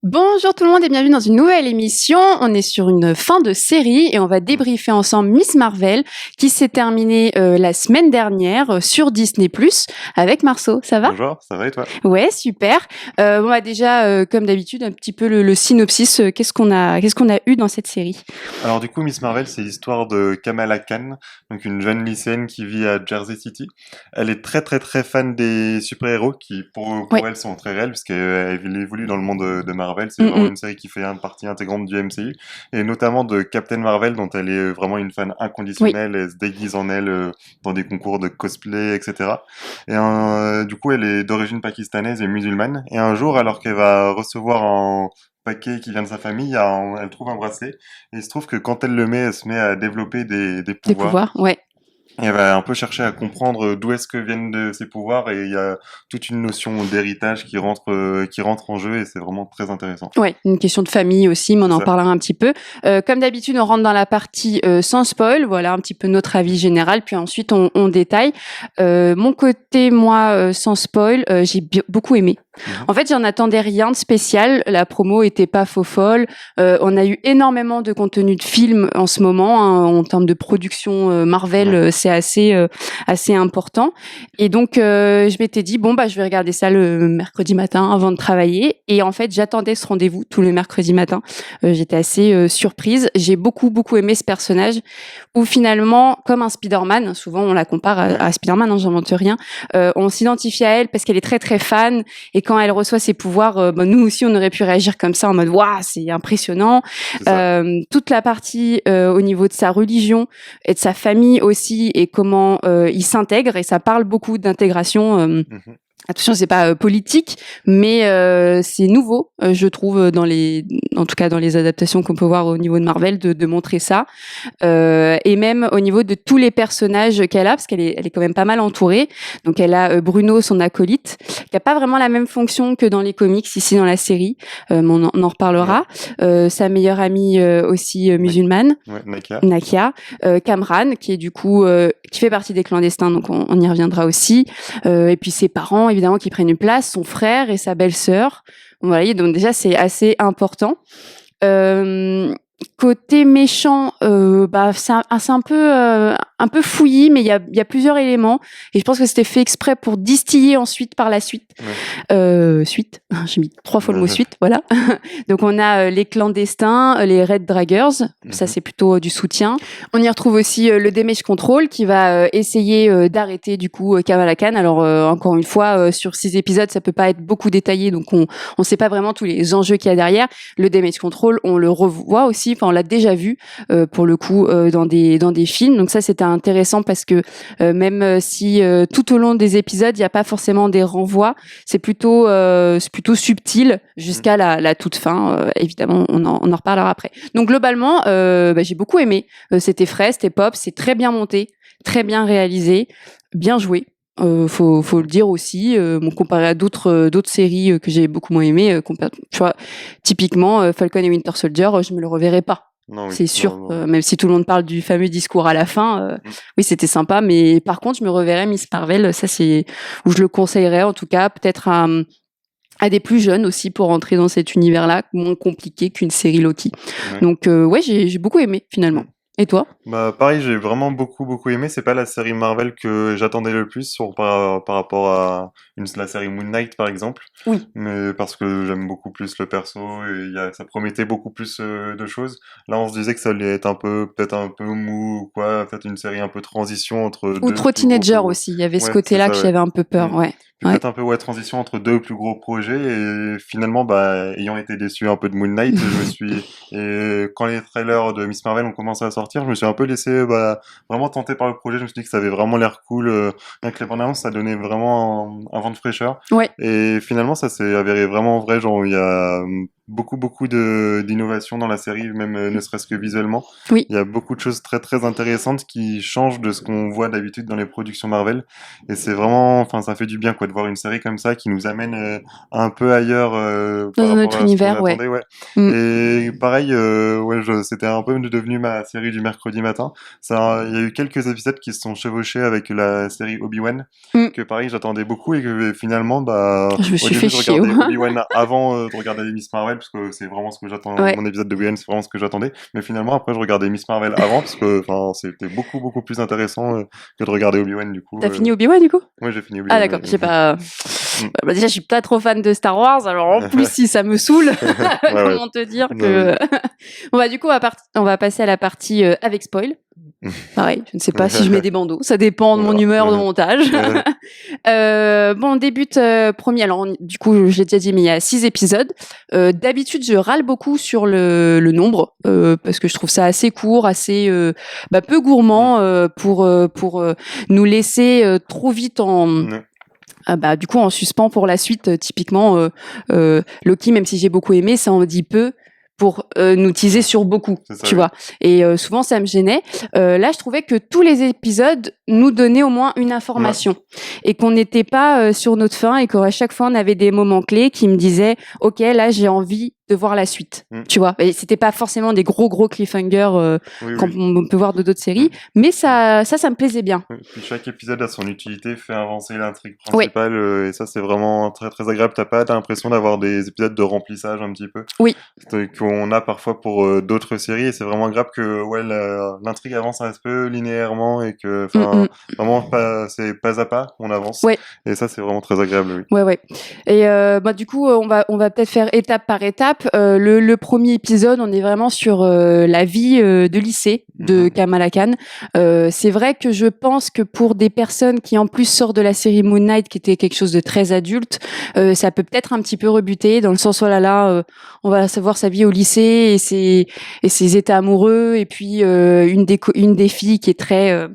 Bonjour tout le monde et bienvenue dans une nouvelle émission. On est sur une fin de série et on va débriefer ensemble Miss Marvel qui s'est terminée la semaine dernière sur Disney+ avec Marceau. Ça va? Bonjour, ça va et toi? Ouais, super. Déjà, comme d'habitude, un petit peu le synopsis. Qu'est-ce qu'on a eu dans cette série? Alors du coup, Miss Marvel, c'est l'histoire de Kamala Khan, donc une jeune lycéenne qui vit à Jersey City. Elle est très très très fan des super-héros qui Ouais. pour elle sont très réels parce qu'elle évolue dans le monde de Marvel. C'est Mm, vraiment mm. une série qui fait une partie intégrante du MCU et notamment de Captain Marvel dont elle est vraiment une fan Oui. inconditionnelle. Elle se déguise en elle dans des concours de cosplay, etc. Et du coup, elle est d'origine pakistanaise et musulmane. Et un jour, alors qu'elle va recevoir un paquet qui vient de sa famille, elle trouve un bracelet. Et il se trouve que quand elle le met, elle se met à développer des Des pouvoirs. pouvoirs. Ouais. Et elle va un peu chercher à comprendre d'où est-ce que viennent de ces pouvoirs. Et il y a toute une notion d'héritage qui rentre en jeu. Et c'est vraiment très intéressant. Ouais, une question de famille aussi, mais on C'est en ça. parlera un petit peu. Comme d'habitude, on rentre dans la partie sans spoil, voilà un petit peu notre avis général, puis ensuite on détaille. Mon côté, moi, sans spoil, j'ai beaucoup aimé. Mhm. En fait, j'en attendais rien de spécial. La promo était pas faux folle. On a eu énormément de contenu de film en ce moment, hein, en termes de production Marvel, Ouais. c'est assez important. Et donc, je m'étais dit bon bah je vais regarder ça le mercredi matin avant de travailler. Et en fait, j'attendais ce rendez-vous tous les mercredis matins. J'étais assez surprise. J'ai beaucoup aimé ce personnage où finalement, comme un Spider-Man, souvent on la compare Ouais. à Spider-Man, hein, j'invente rien. On s'identifie à elle parce qu'elle est très très fan et quand elle reçoit ses pouvoirs, nous aussi on aurait pu réagir comme ça en mode waouh, c'est impressionnant. C'est ça. Toute la partie au niveau de sa religion et de sa famille aussi et comment il s'intègre et ça parle beaucoup d'intégration. Mhm. Attention, c'est pas politique, mais c'est nouveau, je trouve, en tout cas dans les adaptations qu'on peut voir au niveau de Marvel, de montrer ça. Et même au niveau de tous les personnages qu'elle a, parce elle est quand même pas mal entourée. Donc elle a Bruno, son acolyte, qui a pas vraiment la même fonction que dans les comics ici dans la série, mais on en Ouais. reparlera. Sa meilleure amie aussi musulmane. Ouais. Nakia. Nakia, Kamran, qui est du coup qui fait partie des clandestins, donc on y reviendra aussi. Et puis ses parents, évidemment, qui prennent une place, son frère et sa belle-sœur. Voilà, donc déjà c'est assez important. Euh, Côté méchant, c'est un peu fouillis, mais il y a plusieurs éléments. Et je pense que c'était fait exprès pour distiller ensuite par la suite. Ouais. Suite, j'ai mis 3 fois le mot suite, voilà. Donc on a les clandestins, les Red Draggers, ça Mhm. c'est plutôt du soutien. On y retrouve aussi le Damage Control qui va essayer d'arrêter du coup Kamala Khan. Alors encore une fois, sur 6 épisodes, ça peut pas être beaucoup détaillé, donc on sait pas vraiment tous les enjeux qu'il y a derrière. Le Damage Control, on le revoit aussi, enfin on l'a déjà vu pour le coup dans des films. Donc ça c'était intéressant parce que même si tout au long des épisodes, il n'y a pas forcément des renvois, c'est plutôt subtil jusqu'à la toute fin. Évidemment, on en reparlera après. Donc globalement, j'ai beaucoup aimé. C'était frais, c'était pop, c'est très bien monté, très bien réalisé, bien joué. Faut le dire aussi. Comparé à d'autres séries que j'ai beaucoup moins aimées, tu vois, typiquement Falcon et Winter Soldier, je me le reverrai pas. Non, oui. C'est Non, sûr, non. même si tout le monde parle du fameux discours à la fin, Mm. oui c'était sympa, mais par contre je me reverrai Miss Marvel, ça c'est où je le conseillerais en tout cas, peut-être à des plus jeunes aussi pour entrer dans cet univers-là, moins compliqué qu'une série Loki. Ouais. Donc ouais, j'ai beaucoup aimé finalement. Mm. Et toi? Bah pareil, j'ai vraiment beaucoup aimé. C'est pas la série Marvel que j'attendais le plus par rapport à la série Moon Knight par exemple, Oui. mais parce que j'aime beaucoup plus le perso et ça promettait beaucoup plus de choses. Là, on se disait que ça allait être peut-être un peu mou ou quoi, peut-être une série un peu transition entre Ou deux trop plus gros teenager aussi, il y avait ce Ouais, c'est côté-là ça, que ouais. j'avais un peu Mm. peur, ouais. Puis Ouais. peut-être un peu transition entre deux plus gros projets et finalement bah ayant été déçu un peu de Moon Knight, et quand les trailers de Miss Marvel ont commencé à sortir, je me suis un peu laissé vraiment tenté par le projet. Je me suis dit que ça avait vraiment l'air cool. Rien que les bandes annonces, ça donnait vraiment un vent de fraîcheur. Ouais. Et finalement, ça s'est avéré vraiment vrai. Genre, il y a beaucoup d'innovation dans la série, même ne serait-ce que visuellement. Oui. Il y a beaucoup de choses très intéressantes qui changent de ce qu'on voit d'habitude dans les productions Marvel. Et c'est vraiment, enfin, ça fait du bien quoi de voir une série comme ça qui nous amène un peu ailleurs Dans par un rapport autre à ce qu'on univers, ouais. attendait. Ouais. Mm. Et pareil, ouais, c'était un peu devenu ma série du mercredi matin. Il y a eu quelques épisodes qui se sont chevauchés avec la série Obi-Wan, Mm. que pareil j'attendais beaucoup et que finalement, bah, Je me au suis fait début je chier. regardais Obi-Wan avant de regarder Miss Marvel parce que c'est vraiment ce que j'attends. Ouais. Mon épisode de Gwen, c'est vraiment ce que j'attendais. Mais finalement, après, je regardais Miss Marvel avant parce que, enfin, c'était beaucoup plus intéressant que de regarder Obi-Wan du coup. T'as fini Obi-Wan du coup? Ouais, j'ai fini Obi-Wan. Ah d'accord, j'ai pas. Mm. Bah, déjà, je suis pas trop fan de Star Wars, alors en plus si ça me saoule, comment te dire que. Bon bah du coup, on va passer à la partie avec spoil. Pareil, je ne sais pas si je mets des bandeaux, ça dépend de mon humeur de montage. Bon, on débute premier. Alors, du coup, j'ai déjà dit, mais il y a 6 épisodes. D'habitude, je râle beaucoup sur le nombre parce que je trouve ça assez court, assez peu gourmand pour nous laisser trop vite en du coup en suspens pour la suite. Typiquement, Loki, même si j'ai beaucoup aimé, ça en dit peu pour nous teaser sur beaucoup, tu vois. Et souvent, ça me gênait. Là, je trouvais que tous les épisodes nous donnaient au moins une information et qu'on n'était pas sur notre faim et qu'à chaque fois, on avait des moments clés qui me disaient « Ok, là, j'ai envie de voir la suite. » Tu vois. Et c'était pas forcément des gros cliffhangers on peut voir de d'autres séries, mais ça me plaisait bien. Puis chaque épisode a son utilité, fait avancer l'intrigue principale et ça, c'est vraiment très agréable. T'as l'impression d'avoir des épisodes de remplissage un petit peu. Oui. Qu'on a parfois pour d'autres séries et c'est vraiment agréable que l'intrigue avance un peu linéairement et que vraiment c'est pas à pas on avance et ça c'est vraiment très agréable. Ouais. Et du coup on va peut-être faire étape par étape. Le premier épisode, on est vraiment sur la vie de lycée de Kamala Khan. C'est vrai que je pense que pour des personnes qui en plus sortent de la série Moon Knight qui était quelque chose de très adulte, ça peut peut-être un petit peu rebuter dans le sens on va savoir sa vie au lycée et ses états amoureux et puis une des filles qui est très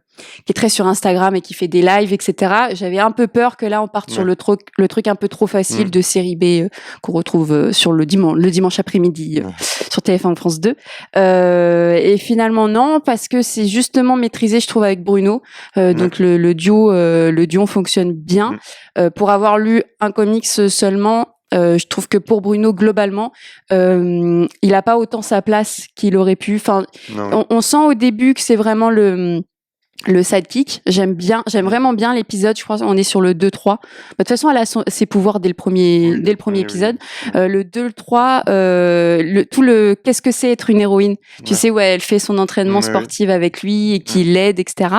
sur Instagram et qui fait des lives, etc. J'avais un peu peur que là on parte sur le truc un peu trop facile de série B qu'on retrouve sur le dimanche après-midi sur TF1 France 2. Et finalement non, parce que c'est justement maîtrisé, je trouve, avec Bruno. Donc le duo fonctionne bien. Pour avoir lu un comics seulement, je trouve que pour Bruno, globalement, il a pas autant sa place qu'il aurait pu. Enfin, on sent au début que c'est vraiment le sidekick. J'aime vraiment bien l'épisode. Je crois qu'on est sur le 2-3. De toute façon, elle a ses pouvoirs dès le premier épisode. Le 2, le 3, qu'est-ce que c'est être une héroïne? Tu sais, elle fait son entraînement sportif avec lui et qui l'aide, etc.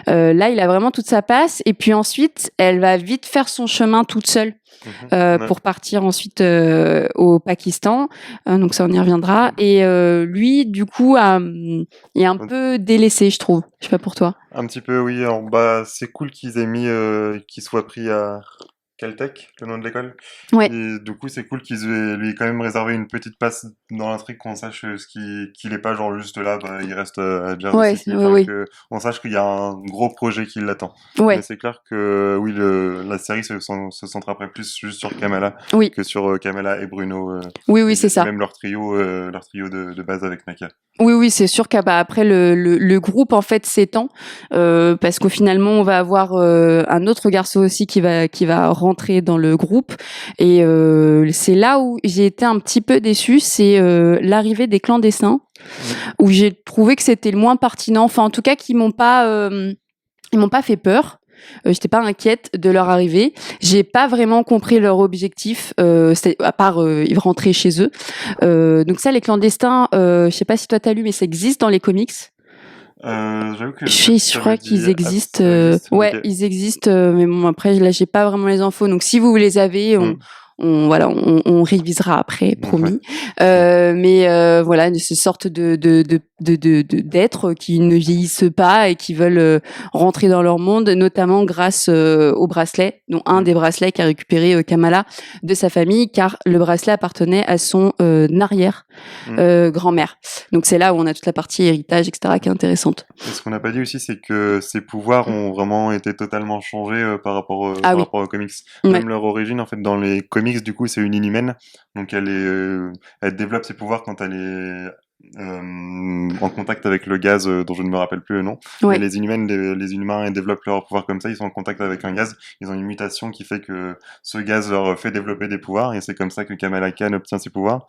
Là, il a vraiment toute sa place. Et puis ensuite, elle va vite faire son chemin toute seule. Pour partir ensuite au Pakistan, donc ça on y reviendra. Et lui, du coup, est un peu délaissé, je trouve. Je sais pas pour toi. Un petit peu, oui. Alors, c'est cool qu'ils aient mis qu'il soit pris à Caltech, le nom de l'école. Ouais. Et du coup, c'est cool qu'ils lui aient quand même réservé une petite place dans l'intrigue, qu'on sache qu'il est pas genre juste là, il reste à Jersey City. On sache qu'il y a un gros projet qui l'attend. Mais c'est clair que oui, la série se centre après plus juste sur Kamala que sur Kamala et Bruno. Oui, c'est ça. Même leur trio de base avec Nakia. Oui, c'est sûr qu'après le groupe en fait s'étend parce qu'au finalement on va avoir un autre garçon aussi qui va rentrer dans le groupe et c'est là où j'ai été un petit peu déçue, c'est l'arrivée des clandestins où j'ai trouvé que c'était le moins pertinent, enfin en tout cas qu'ils m'ont pas fait peur. J'étais pas inquiète de leur arrivée. J'ai pas vraiment compris leur objectif, à part ils rentraient chez eux. Donc ça, les clandestins, je sais pas si toi t'as lu, mais ça existe dans les comics. J'avoue que je crois qu'ils existent. Ils existent, mais bon après là j'ai pas vraiment les infos. Donc si vous les avez, on révisera après, promis. Mais voilà, ces sortes d'êtres qui ne vieillissent pas et qui veulent rentrer dans leur monde, notamment grâce au bracelet, dont un des bracelets qu'a récupéré Kamala de sa famille, car le bracelet appartenait à son arrière grand-mère. Donc c'est là où on a toute la partie héritage, etc., qui est intéressante. Et ce qu'on n'a pas dit aussi, c'est que ses pouvoirs ont vraiment été totalement changés par rapport aux comics. Même leur origine, en fait, dans les comics, du coup, c'est une inhumaine. Donc elle développe ses pouvoirs quand elle est en contact avec le gaz dont je ne me rappelle plus le nom. Mais les Inhumains, ils développent leurs pouvoirs comme ça. Ils sont en contact avec un gaz. Ils ont une mutation qui fait que ce gaz leur fait développer des pouvoirs. Et c'est comme ça que Kamala Khan obtient ses pouvoirs.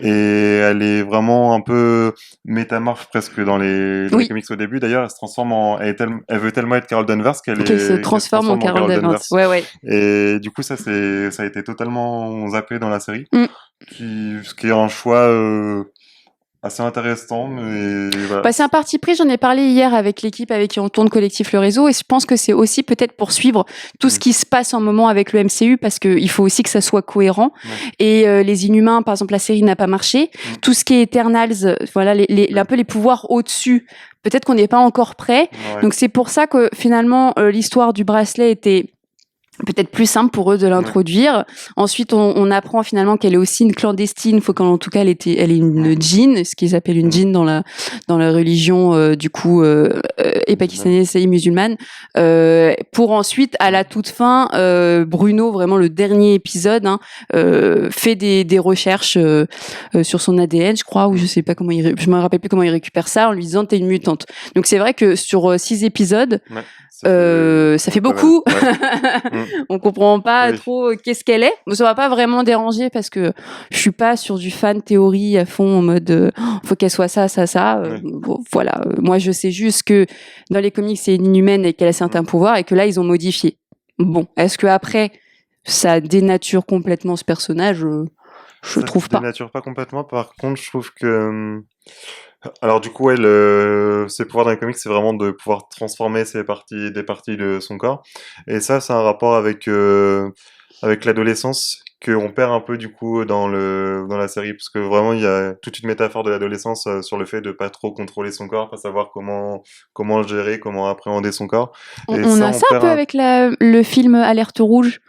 Et elle est vraiment un peu métamorphe presque dans les comics au début. D'ailleurs, elle se transforme elle veut tellement être Carol Danvers qu'elle se transforme en Carol Danvers. Et du coup, ça a été totalement zappé dans la série. Ce qui est un choix assez intéressant, mais voilà. Bah, c'est un parti pris, j'en ai parlé hier avec l'équipe avec qui on tourne Collectif Le Réseau, et je pense que c'est aussi peut-être pour suivre tout ce qui se passe en moment avec le MCU, parce qu'il faut aussi que ça soit cohérent. Et les Inhumains, par exemple, la série n'a pas marché. Tout ce qui est Eternals, voilà, un peu les pouvoirs au-dessus, peut-être qu'on n'est pas encore prêt. Donc c'est pour ça que finalement, l'histoire du bracelet était peut-être plus simple pour eux de l'introduire. Ensuite, on apprend finalement qu'elle est aussi une clandestine. Faut qu'en tout cas, elle est une djinn, ce qu'ils appellent une djinn dans la religion du coup et pakistanaise et musulmane. Pour ensuite, à la toute fin, Bruno, vraiment le dernier épisode, fait des recherches sur son ADN, je crois, ou je sais pas comment je me rappelle plus comment il récupère ça en lui disant t'es une mutante. Donc c'est vrai que sur 6 épisodes. Ça fait beaucoup. On comprend pas trop qu'est-ce qu'elle est. Mais ça va pas vraiment déranger parce que je suis pas sur du fan théorie à fond en mode faut qu'elle soit ça. Bon, voilà. Moi, je sais juste que dans les comics, c'est une inhumaine et qu'elle a certains pouvoirs et que là, ils ont modifié. Bon, est-ce que après ça dénature complètement ce personnage? Je trouve pas. Ça dénature pas complètement. Par contre, je trouve que alors du coup, ses pouvoirs dans les comics, c'est vraiment de pouvoir transformer des parties de son corps. Et ça, c'est un rapport avec l'adolescence qu'on perd un peu du coup dans la série, parce que vraiment il y a toute une métaphore de l'adolescence sur le fait de pas trop contrôler son corps, pas savoir comment gérer, comment appréhender son corps. On a ça un peu avec le film Alerte Rouge.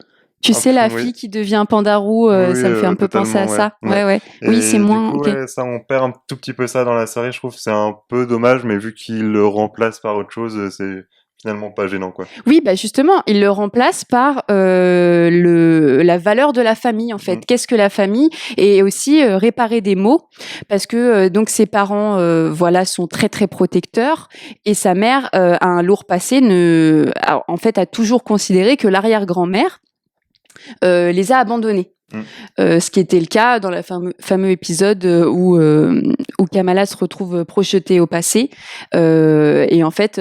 Tu sais, la fille qui devient pandarou, ça me fait un peu penser à ça. Ouais. Oui, c'est moins. Du coup, ça, on perd un tout petit peu ça dans la série. Je trouve que c'est un peu dommage, mais vu qu'il le remplace par autre chose, c'est finalement pas gênant, quoi. Oui, bah justement, il le remplace par la valeur de la famille, en fait. Qu'est-ce que la famille? Et aussi réparer des maux, parce que donc ses parents, sont très très protecteurs, et sa mère a un lourd passé. En fait, a toujours considéré que l'arrière-grand-mère les a abandonnés. Ce qui était le cas dans le fameux épisode où Kamala se retrouve projetée au passé, et en fait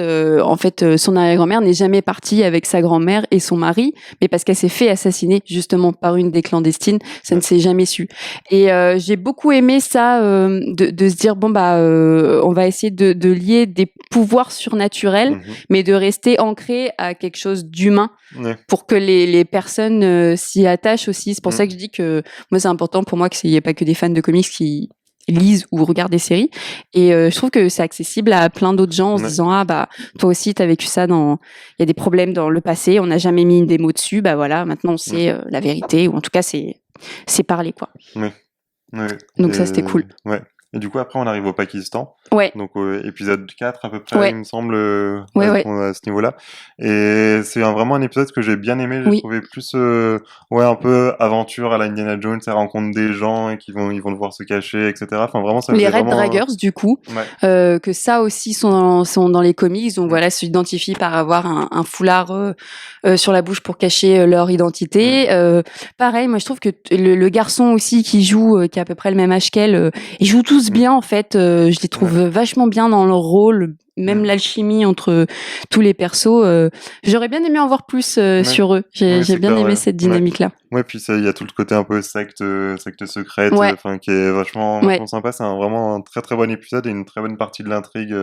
son arrière-grand-mère n'est jamais partie avec sa grand-mère et son mari, mais parce qu'elle s'est fait assassiner justement par une des clandestines, ça ne s'est jamais su. Et j'ai beaucoup aimé ça, de se dire on va essayer de lier des pouvoirs surnaturels, mais de rester ancré à quelque chose d'humain, pour que les personnes s'y attachent aussi. C'est pour ça que je dis que moi, c'est important pour moi qu'il n'y ait pas que des fans de comics qui lisent ou regardent des séries. Et je trouve que c'est accessible à plein d'autres gens en se disant toi aussi t'as vécu ça, il y a des problèmes dans le passé, on n'a jamais mis une démo dessus, voilà, maintenant on sait la vérité, ou en tout cas c'est parlé, quoi. Donc ça, c'était cool. Et du coup, après, on arrive au Pakistan. Donc, épisode 4, à peu près, il me semble, à ce niveau-là. Et c'est vraiment un épisode que j'ai bien aimé. J'ai trouvé plus, un peu aventure à la Indiana Jones. Elle rencontre des gens et ils vont devoir se cacher, etc. Enfin, vraiment, ça les Red Draggers, du coup, que ça aussi sont dans les comics. Donc, voilà, s'identifient par avoir un foulard sur la bouche pour cacher leur identité. Pareil, moi, je trouve que le garçon aussi qui joue, qui a à peu près le même âge qu'elle, ils jouent tous bien, en fait. Je les trouve vachement bien dans leur rôle, même l'alchimie entre tous les persos. J'aurais bien aimé en voir plus sur eux. J'ai bien aimé cette dynamique-là. Puis il y a tout le côté un peu secte secrète, qui est vachement sympa. C'est vraiment un très très bon épisode et une très bonne partie de l'intrigue.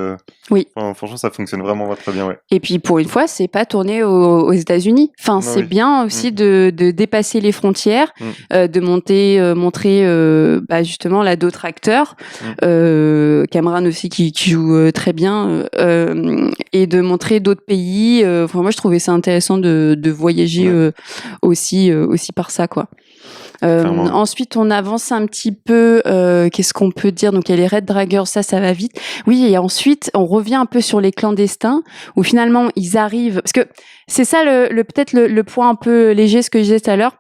Franchement, ça fonctionne vraiment très bien. Et puis pour une fois, c'est pas tourné aux États-Unis. Enfin, c'est bien aussi de dépasser les frontières, de montrer justement là d'autres acteurs, Cameron aussi qui joue très bien, et de montrer d'autres pays. Moi, je trouvais ça intéressant de voyager aussi par ça, quoi. Ensuite, on avance un petit peu. Qu'est-ce qu'on peut dire? Donc, il y a les Red Draggers, ça va vite. Oui, et ensuite, on revient un peu sur les clandestins, où finalement, ils arrivent. Parce que c'est ça peut-être le point un peu léger, ce que je disais tout à l'heure,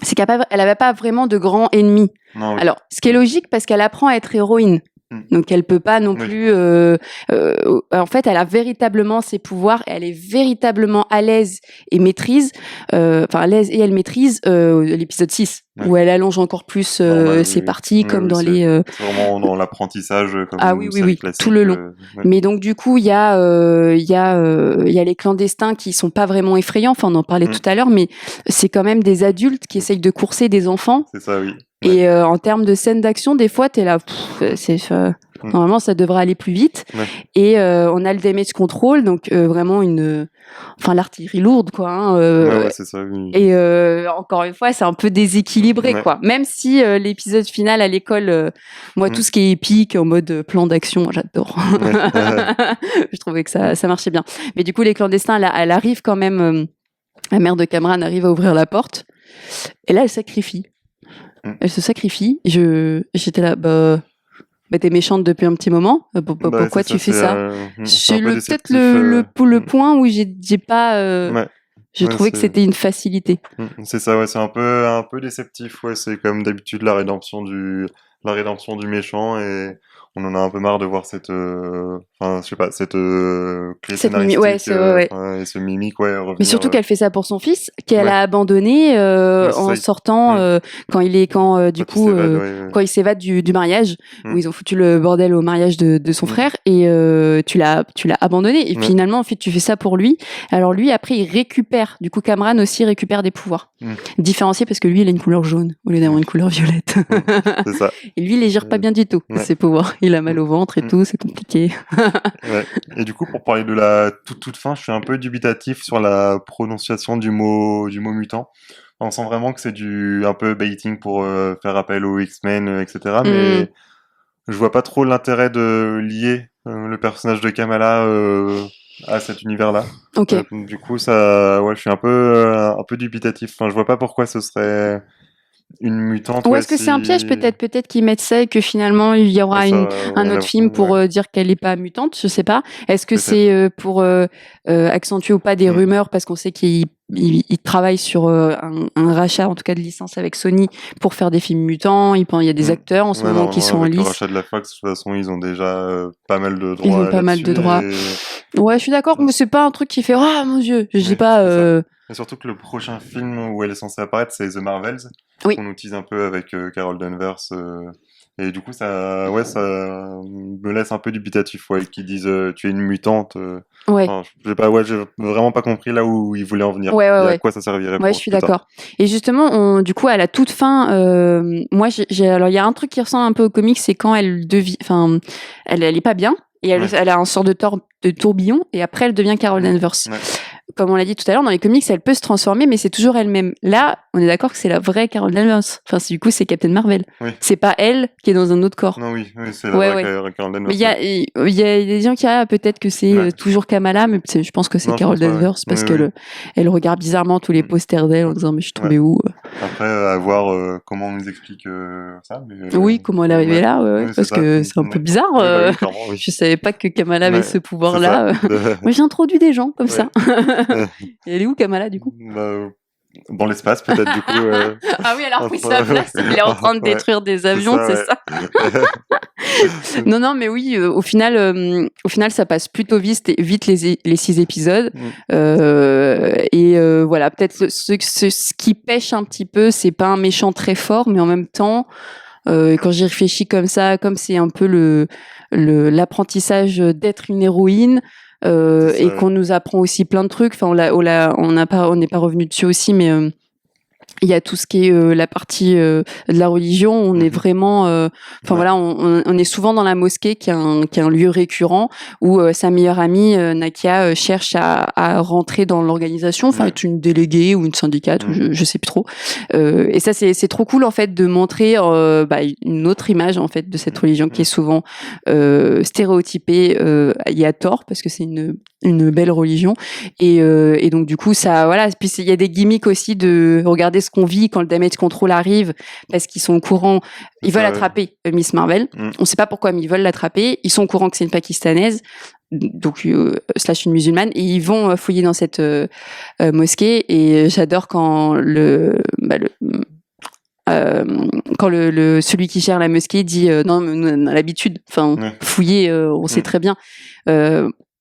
c'est qu'elle n'avait pas vraiment de grands ennemis. Alors, ce qui est logique, parce qu'elle apprend à être héroïne. Donc elle peut pas non plus. En fait, elle a véritablement ses pouvoirs. Et elle est véritablement à l'aise et maîtrise. À l'aise et elle maîtrise l'épisode 6, où elle allonge encore plus ses parties, comme dans les. C'est vraiment dans l'apprentissage. Comme oui, tout le long. Mais donc du coup, il y a les clandestins qui sont pas vraiment effrayants. Enfin, on en parlait tout à l'heure, mais c'est quand même des adultes qui essayent de courser des enfants. C'est ça, oui. Et en termes de scènes d'action, des fois, t'es là, normalement, ça devrait aller plus vite. Ouais. Et on a le damage control, donc vraiment l'artillerie lourde, quoi. Hein, Ouais, c'est ça. Oui. Et encore une fois, c'est un peu déséquilibré, quoi. Même si l'épisode final à l'école, moi, tout ce qui est épique, en mode plan d'action, moi, j'adore. Je trouvais que ça marchait bien. Mais du coup, les clandestins, elle arrive quand même. La mère de Cameron arrive à ouvrir la porte. Et là, elle sacrifie. Elle se sacrifie. J'étais là, t'es méchante depuis un petit moment. Pourquoi tu fais ça? C'est peut-être le point où j'ai pas. J'ai trouvé que c'était une facilité. C'est ça, ouais, c'est un peu déceptif, ouais. C'est comme d'habitude la rédemption du méchant, et on en a un peu marre de voir cette clé scénaristique, et ce mimique, revenir. Mais surtout qu'elle fait ça pour son fils, qu'elle a abandonné en sortant quand il s'évade du mariage, où ils ont foutu le bordel au mariage de son frère, et tu l'as abandonné, et finalement en fait tu fais ça pour lui. Alors lui après il récupère, du coup Cameron aussi récupère des pouvoirs différenciés, parce que lui il a une couleur jaune au lieu d'avoir une couleur violette. C'est ça. Et lui il les gère pas bien du tout, ses pouvoirs. Il a mal au ventre et tout, c'est compliqué. Et du coup, pour parler de la toute fin, je suis un peu dubitatif sur la prononciation du mot mutant. On sent vraiment que c'est un peu baiting pour faire appel aux X-Men, etc. Mais je vois pas trop l'intérêt de lier le personnage de Kamala à cet univers-là. Ok. Du coup, je suis un peu dubitatif. Enfin, je vois pas pourquoi ce serait une mutante. Ou est-ce que c'est un piège, peut-être qu'ils mettent ça et que finalement il y aura un autre film pour dire qu'elle n'est pas mutante, je sais pas. Est-ce que c'est pour accentuer ou pas des rumeurs, parce qu'on sait qu'ils travaillent sur un rachat, en tout cas de licence avec Sony, pour faire des films mutants. Il y a des acteurs en ce moment qui sont en lice. Le rachat de la Fox, de toute façon, ils ont déjà pas mal de droits. Ils ont pas mal de droits. Ouais, je suis d'accord, mais c'est pas un truc qui fait ah mon Dieu, je sais pas. Et surtout que le prochain film où elle est censée apparaître, c'est The Marvels. Oui. On utilise un peu avec Carol Danvers. Et du coup, ça me laisse un peu dubitatif, qui disent tu es une mutante. Enfin, j'ai vraiment pas compris là où ils voulaient en venir. À quoi ça servirait. Ouais, je suis d'accord. Et justement, du coup, à la toute fin, moi, alors il y a un truc qui ressemble un peu au comics, c'est quand elle est pas bien. Et elle a un sort de tourbillon, et après elle devient Carol Danvers. Ouais. Comme on l'a dit tout à l'heure, dans les comics, elle peut se transformer, mais c'est toujours elle-même. Là, on est d'accord que c'est la vraie Carol Danvers. Enfin, du coup, c'est Captain Marvel. Oui. C'est pas elle qui est dans un autre corps. Non, oui, c'est la vraie Carol Danvers. Mais il y a des gens qui disent peut-être que c'est toujours Kamala, mais je pense que c'est Carol Danvers, parce qu'elle elle regarde bizarrement tous les posters d'elle en disant mais je suis tombée où. Après, à voir comment on nous explique ça. Mais, oui, comment elle est arrivée là, parce que c'est un peu bizarre. Je savais pas que Kamala avait ce pouvoir-là. Moi, j'ai introduit des gens comme ça. Et elle est où, Kamala, du coup? Dans l'espace, peut-être, du coup. Ah oui, elle a repris sa place. Elle est en train de détruire des avions, c'est ça. Non, mais oui, au final, ça passe plutôt vite les 6 épisodes. Voilà, peut-être ce qui pêche un petit peu, c'est pas un méchant très fort, mais en même temps, quand j'y réfléchis comme ça, comme c'est un peu l'apprentissage d'être une héroïne, et qu'on nous apprend aussi plein de trucs. Enfin, on n'est pas revenu dessus aussi, mais il y a tout ce qui est la partie de la religion. On est vraiment, voilà, on est souvent dans la mosquée, qui est un lieu récurrent où sa meilleure amie Nakia cherche à rentrer dans l'organisation, enfin être une déléguée ou une syndicate, ou je sais plus trop. Et ça c'est trop cool en fait de montrer une autre image en fait de cette religion qui est souvent stéréotypée et à tort, parce que c'est une belle religion, et donc du coup ça, voilà. Puis il y a des gimmicks aussi de regarder ce qu'on vit quand le damage control arrive, parce qu'ils sont au courant, ils veulent attraper Miss Marvel. On sait pas pourquoi, mais ils veulent l'attraper. Ils sont au courant que c'est une Pakistanaise, donc / une musulmane, et ils vont fouiller dans cette mosquée. Et j'adore quand celui qui gère la mosquée dit non, mais on a l'habitude, fouiller, on sait très bien.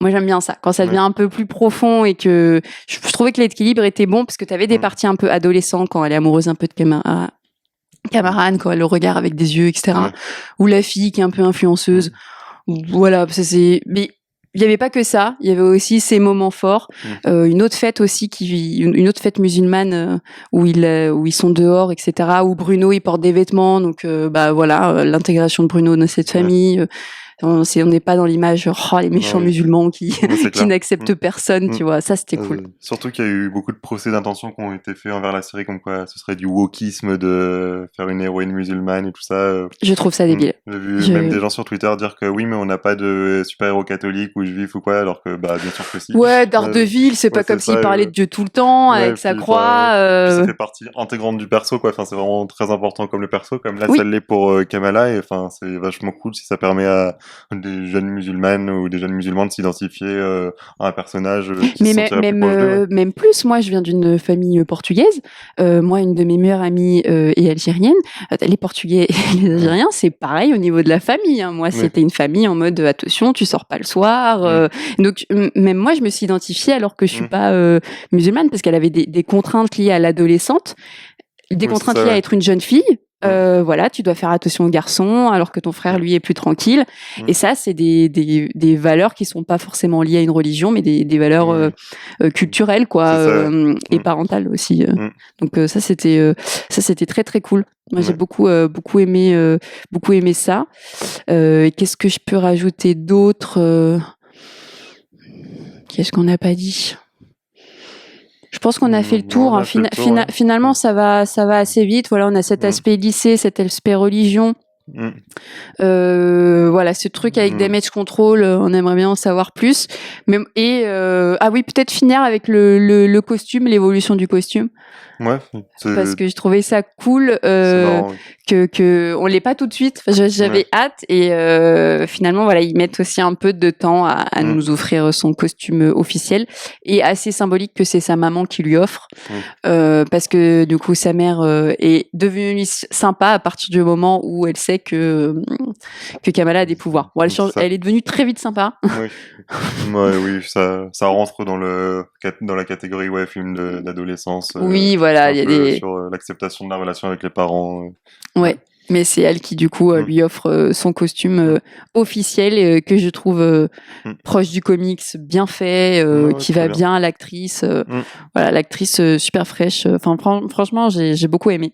Moi, j'aime bien ça, quand ça devient un peu plus profond, et que je trouvais que l'équilibre était bon, parce que tu avais des parties un peu adolescentes, quand elle est amoureuse un peu de Cameron, quand elle le regarde avec des yeux, etc. Ou la fille qui est un peu influenceuse. Voilà, mais il y avait pas que ça, il y avait aussi ces moments forts. Une autre fête aussi une autre fête musulmane où ils sont dehors, etc. Où Bruno il porte des vêtements, donc l'intégration de Bruno dans cette famille. On n'est pas dans l'image les méchants musulmans qui n'acceptent personne, tu vois. Ça c'était cool. Surtout qu'il y a eu beaucoup de procès d'intention qui ont été faits envers la série, comme quoi ce serait du wokisme de faire une héroïne musulmane et tout ça. Je trouve ça débile. J'ai vu même des gens sur Twitter dire que oui, mais on n'a pas de super-héros catholiques ou juifs ou quoi, alors que bien sûr que si. Ouais, Daredevil, c'est pas comme s'il parlait de Dieu tout le temps avec sa croix. Ça fait partie intégrante du perso, quoi. Enfin, c'est vraiment très important comme le perso, comme là ça l'est pour Kamala, et enfin c'est vachement cool si ça permet à des jeunes musulmanes ou des jeunes musulmans de s'identifier à un personnage même plus, moi je viens d'une famille portugaise, moi une de mes meilleures amies est algérienne, les Portugais et les Algériens c'est pareil au niveau de la famille, hein. Moi c'était une famille en mode attention tu sors pas le soir, donc même moi je me suis identifiée alors que je suis pas musulmane parce qu'elle avait des contraintes liées à l'adolescente, des contraintes liées à être une jeune fille. Voilà, tu dois faire attention aux garçons alors que ton frère lui est plus tranquille. Et ça, c'est des valeurs qui sont pas forcément liées à une religion, mais des valeurs culturelles, quoi, et parentales aussi. Donc ça, c'était très très cool. Moi, j'ai beaucoup aimé ça. Qu'est-ce que je peux rajouter d'autre? Qu'est-ce qu'on n'a pas dit? Je pense qu'on a fait le tour. Hein. Finalement, ça va assez vite. Voilà, on a cet aspect lycée, cet aspect religion. Voilà, ce truc avec Damage Control, on aimerait bien en savoir plus. Peut-être finir avec le costume, l'évolution du costume. Ouais, parce que je trouvais ça cool que on l'ait pas tout de suite. J'avais hâte et finalement voilà, ils mettent aussi un peu de temps à nous offrir son costume officiel et assez symbolique que c'est sa maman qui lui offre parce que du coup sa mère est devenue sympa à partir du moment où elle sait que Kamala a des pouvoirs. Bon, elle est devenue très vite sympa. Oui, ça rentre dans la catégorie film d'adolescence. Oui, voilà, il y a sur l'acceptation de la relation avec les parents. Ouais. Mais c'est elle qui du coup lui offre son costume officiel que je trouve proche du comics, bien fait, qui va bien à l'actrice. Voilà, l'actrice super fraîche. Enfin, franchement, j'ai beaucoup aimé.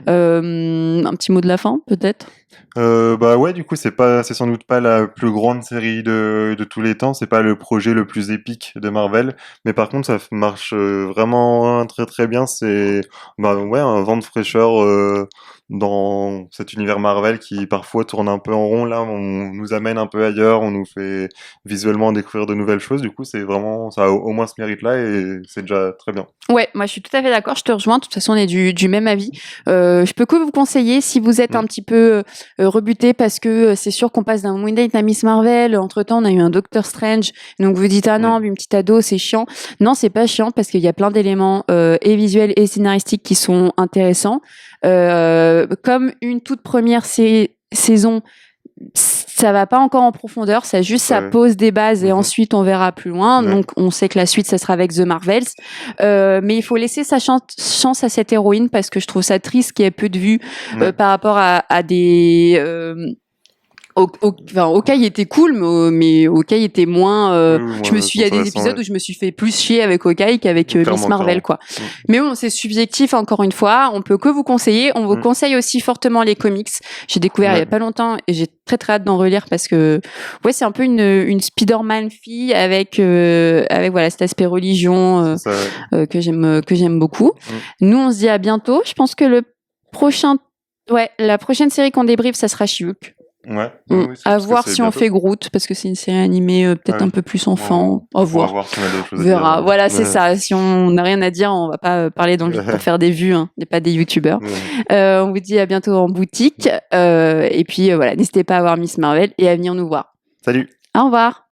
Un petit mot de la fin, peut-être. Du coup c'est sans doute pas la plus grande série de tous les temps, c'est pas le projet le plus épique de Marvel, mais par contre ça marche vraiment très très bien, c'est un vent de fraîcheur dans cet univers Marvel qui parfois tourne un peu en rond. Là on nous amène un peu ailleurs, on nous fait visuellement découvrir de nouvelles choses, du coup c'est vraiment, ça a au moins ce mérite là et c'est déjà très bien. Ouais, moi je suis tout à fait d'accord, je te rejoins, de toute façon on est du même avis. Je peux que vous conseiller si vous êtes un petit peu rebuté parce que c'est sûr qu'on passe d'un Moon Knight à Miss Marvel, entre-temps on a eu un Doctor Strange, donc vous dites non, une petite ado c'est chiant. Non, c'est pas chiant parce qu'il y a plein d'éléments et visuels et scénaristiques qui sont intéressants. Comme une toute première saison, ça va pas encore en profondeur, ça pose des bases et ensuite on verra plus loin. Donc on sait que la suite ça sera avec The Marvels, mais il faut laisser sa chance à cette héroïne parce que je trouve ça triste qu'il y ait peu de vues par rapport à des Hawkeye était cool, mais Hawkeye était moins. Il y a des épisodes où je me suis fait plus chier avec Hawkeye qu'avec Miss Marvel, quoi. Mais bon, c'est subjectif encore une fois. On peut que vous conseiller. On vous conseille aussi fortement les comics. J'ai découvert il y a pas longtemps et j'ai très très hâte d'en relire parce que c'est un peu une Spider-Man fille avec voilà cet aspect religion que j'aime beaucoup. Nous, on se dit à bientôt. Je pense que la prochaine série qu'on débriefe, ça sera She-Hulk. À voir si on fait Groot parce que c'est une série animée peut-être un peu plus enfant. À voir. Si on a des choses on verra. Voilà, c'est ça. Si on n'a rien à dire, on va pas parler dans le vide pour faire des vues. On n'est pas des youtubeurs. On vous dit à bientôt en boutique. Et puis voilà, n'hésitez pas à voir Miss Marvel et à venir nous voir. Salut. Au revoir.